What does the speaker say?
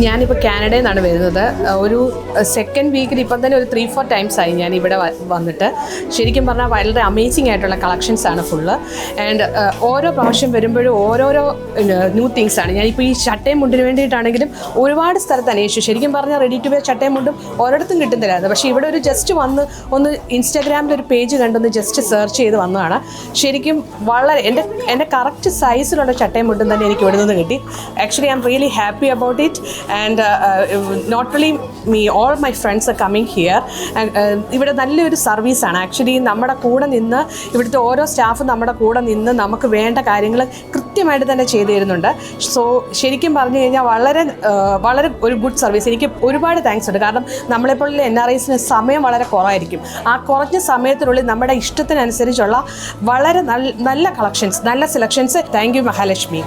ഞാനിപ്പോൾ കാനഡയിൽ നിന്നാണ് വരുന്നത്. ഒരു സെക്കൻഡ് വീക്കിൽ ഇപ്പം തന്നെ ഒരു 3-4 ടൈംസ് ആയി ഞാൻ ഇവിടെ വന്നിട്ട്. ശരിക്കും പറഞ്ഞാൽ വളരെ അമേസിംഗ് ആയിട്ടുള്ള കളക്ഷൻസാണ് ഫുള്ള്. ആൻഡ് ഓരോ പ്രാവശ്യം വരുമ്പോഴും ഓരോരോ ന്യൂ തിങ്സാണ്. ഞാനിപ്പോൾ ഈ ചട്ടയും മുണ്ടിന് വേണ്ടിയിട്ടാണെങ്കിലും ഒരുപാട് സ്ഥലത്ത് അന്വേഷിച്ചു. ശരിക്കും പറഞ്ഞാൽ റെഡി ടു വെയർ ചട്ടയും മുണ്ടും ഒരിടത്തും കിട്ടുന്നില്ലായിരുന്നു. പക്ഷേ ഇവിടെ ഒരു ജസ്റ്റ് ഒന്ന് ഇൻസ്റ്റാഗ്രാമിൽ ഒരു പേജ് കണ്ടൊന്ന് ജസ്റ്റ് സെർച്ച് ചെയ്ത് വന്നതാണ്. ശരിക്കും വളരെ എൻ്റെ കറക്റ്റ് സൈസിലുള്ള ചട്ടയും മുണ്ടും തന്നെ എനിക്ക് ഇവിടെ നിന്ന് കിട്ടി. Actually I am really happy about it. And not only me, all my friends are coming here. ഇവിടെ നല്ലൊരു സർവീസാണ്. ആക്ച്വലി നമ്മുടെ കൂടെ നിന്ന് ഇവിടുത്തെ ഓരോ സ്റ്റാഫും നമ്മുടെ കൂടെ നിന്ന് നമുക്ക് വേണ്ട കാര്യങ്ങൾ കൃത്യമായിട്ട് തന്നെ ചെയ്തു തരുന്നുണ്ട്. സോ ശരിക്കും പറഞ്ഞു കഴിഞ്ഞാൽ വളരെ ഒരു ഗുഡ് സർവീസ്. എനിക്ക് ഒരുപാട് താങ്ക്സ് ഉണ്ട്. കാരണം നമ്മളെപ്പോലുള്ള NRIസിന് സമയം വളരെ കുറവായിരിക്കും. ആ കുറഞ്ഞ സമയത്തിനുള്ളിൽ നമ്മുടെ ഇഷ്ടത്തിനനുസരിച്ചുള്ള വളരെ നല്ല കളക്ഷൻസ്, നല്ല സെലക്ഷൻസ്. Thank you Mahalakshmi.